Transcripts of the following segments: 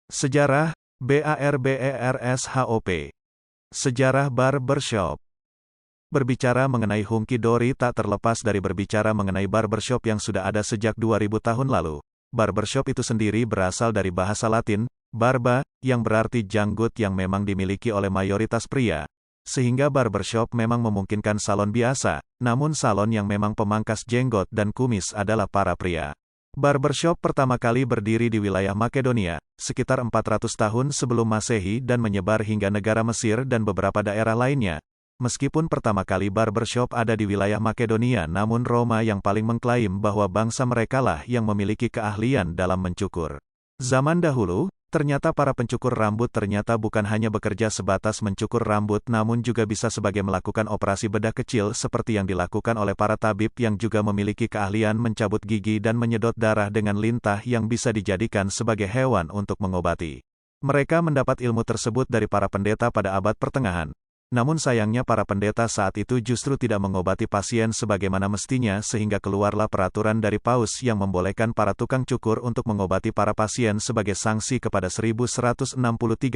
Sejarah, BARBERSHOP. Sejarah barbershop. Berbicara mengenai hunky dory tak terlepas dari berbicara mengenai barbershop yang sudah ada sejak 2000 tahun lalu. Barbershop itu sendiri berasal dari bahasa Latin, barba, yang berarti janggut yang memang dimiliki oleh mayoritas pria. Sehingga barbershop memang memungkinkan salon biasa, namun salon yang memang pemangkas jenggot dan kumis adalah para pria. Barbershop pertama kali berdiri di wilayah Makedonia, sekitar 400 tahun sebelum Masehi dan menyebar hingga negara Mesir dan beberapa daerah lainnya. Meskipun pertama kali barbershop ada di wilayah Makedonia, namun Roma yang paling mengklaim bahwa bangsa merekalah yang memiliki keahlian dalam mencukur. Zaman dahulu, ternyata para pencukur rambut ternyata bukan hanya bekerja sebatas mencukur rambut namun juga bisa sebagai melakukan operasi bedah kecil seperti yang dilakukan oleh para tabib yang juga memiliki keahlian mencabut gigi dan menyedot darah dengan lintah yang bisa dijadikan sebagai hewan untuk mengobati. Mereka mendapat ilmu tersebut dari para pendeta pada abad pertengahan. Namun sayangnya para pendeta saat itu justru tidak mengobati pasien sebagaimana mestinya sehingga keluarlah peraturan dari Paus yang membolehkan para tukang cukur untuk mengobati para pasien sebagai sanksi kepada 1163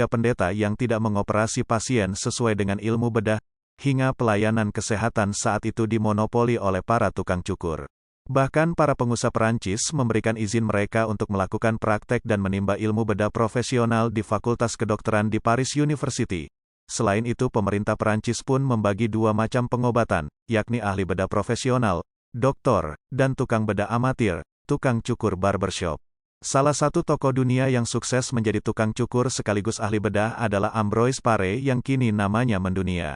pendeta yang tidak mengoperasi pasien sesuai dengan ilmu bedah, hingga pelayanan kesehatan saat itu dimonopoli oleh para tukang cukur. Bahkan para pengusaha Perancis memberikan izin mereka untuk melakukan praktek dan menimba ilmu bedah profesional di Fakultas Kedokteran di Paris University. Selain itu pemerintah Perancis pun membagi dua macam pengobatan, yakni ahli bedah profesional, doktor, dan tukang bedah amatir, tukang cukur barbershop. Salah satu tokoh dunia yang sukses menjadi tukang cukur sekaligus ahli bedah adalah Ambroise Paré yang kini namanya mendunia.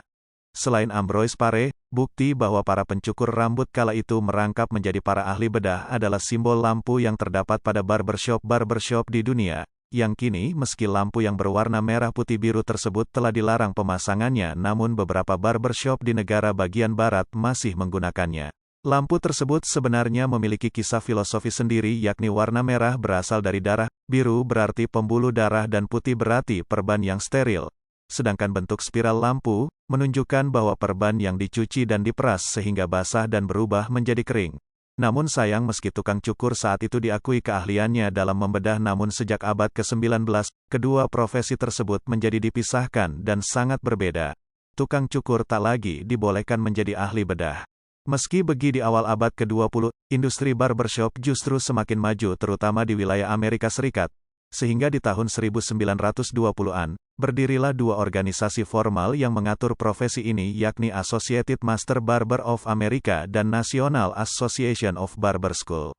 Selain Ambroise Paré, bukti bahwa para pencukur rambut kala itu merangkap menjadi para ahli bedah adalah simbol lampu yang terdapat pada barbershop di dunia. Yang kini meski lampu yang berwarna merah putih biru tersebut telah dilarang pemasangannya namun beberapa barbershop di negara bagian barat masih menggunakannya. Lampu tersebut sebenarnya memiliki kisah filosofi sendiri yakni warna merah berasal dari darah, biru berarti pembuluh darah dan putih berarti perban yang steril. Sedangkan bentuk spiral lampu menunjukkan bahwa perban yang dicuci dan diperas sehingga basah dan berubah menjadi kering. Namun sayang meski tukang cukur saat itu diakui keahliannya dalam membedah namun sejak abad ke-19, kedua profesi tersebut menjadi dipisahkan dan sangat berbeda. Tukang cukur tak lagi dibolehkan menjadi ahli bedah. Meski begitu di awal abad ke-20, industri barbershop justru semakin maju terutama di wilayah Amerika Serikat. Sehingga di tahun 1920-an, berdirilah dua organisasi formal yang mengatur profesi ini yakni Associated Master Barber of America dan National Association of Barber School.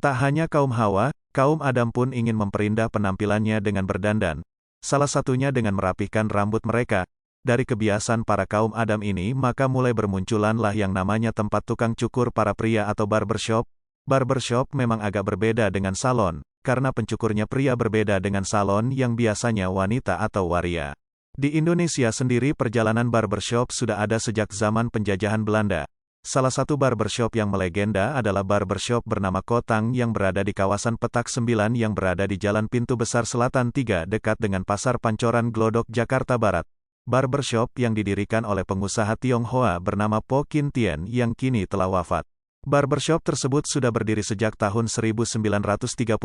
Tak hanya kaum Hawa, kaum Adam pun ingin memperindah penampilannya dengan berdandan. Salah satunya dengan merapihkan rambut mereka. Dari kebiasaan para kaum Adam ini maka mulai bermunculanlah yang namanya tempat tukang cukur para pria atau barbershop. Barbershop memang agak berbeda dengan salon, karena pencukurnya pria berbeda dengan salon yang biasanya wanita atau waria. Di Indonesia sendiri perjalanan barbershop sudah ada sejak zaman penjajahan Belanda. Salah satu barbershop yang melegenda adalah barbershop bernama Kotang yang berada di kawasan Petak 9 yang berada di Jalan Pintu Besar Selatan 3 dekat dengan Pasar Pancoran Glodok Jakarta Barat. Barbershop yang didirikan oleh pengusaha Tionghoa bernama Po Kin Tien yang kini telah wafat. Barbershop tersebut sudah berdiri sejak tahun 1936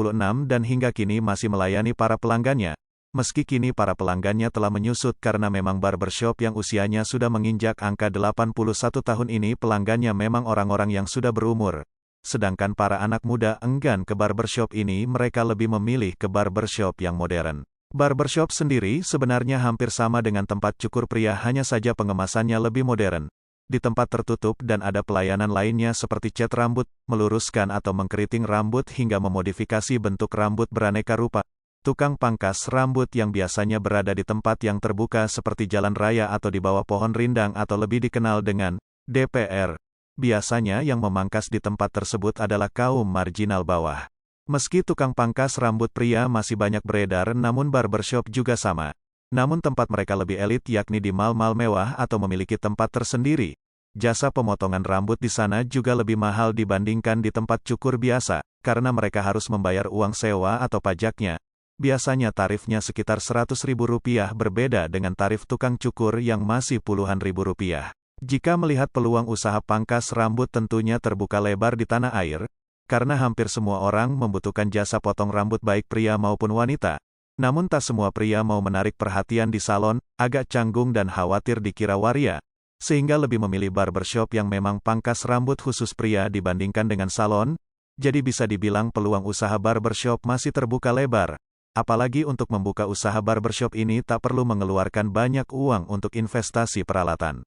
dan hingga kini masih melayani para pelanggannya. Meski kini para pelanggannya telah menyusut karena memang barbershop yang usianya sudah menginjak angka 81 tahun ini pelanggannya memang orang-orang yang sudah berumur. Sedangkan para anak muda enggan ke barbershop ini mereka lebih memilih ke barbershop yang modern. Barbershop sendiri sebenarnya hampir sama dengan tempat cukur pria hanya saja pengemasannya lebih modern. Di tempat tertutup dan ada pelayanan lainnya seperti cat rambut, meluruskan atau mengkeriting rambut hingga memodifikasi bentuk rambut beraneka rupa. Tukang pangkas rambut yang biasanya berada di tempat yang terbuka seperti jalan raya atau di bawah pohon rindang atau lebih dikenal dengan DPR. Biasanya yang memangkas di tempat tersebut adalah kaum marginal bawah. Meski tukang pangkas rambut pria masih banyak beredar namun barbershop juga sama. Namun tempat mereka lebih elit yakni di mal-mal mewah atau memiliki tempat tersendiri. Jasa pemotongan rambut di sana juga lebih mahal dibandingkan di tempat cukur biasa, karena mereka harus membayar uang sewa atau pajaknya. Biasanya tarifnya sekitar Rp100.000 berbeda dengan tarif tukang cukur yang masih puluhan ribu rupiah. Jika melihat peluang usaha pangkas rambut tentunya terbuka lebar di tanah air, karena hampir semua orang membutuhkan jasa potong rambut baik pria maupun wanita. Namun tak semua pria mau menarik perhatian di salon, agak canggung dan khawatir dikira waria, sehingga lebih memilih barbershop yang memang pangkas rambut khusus pria dibandingkan dengan salon. Jadi bisa dibilang peluang usaha barbershop masih terbuka lebar. Apalagi untuk membuka usaha barbershop ini tak perlu mengeluarkan banyak uang untuk investasi peralatan.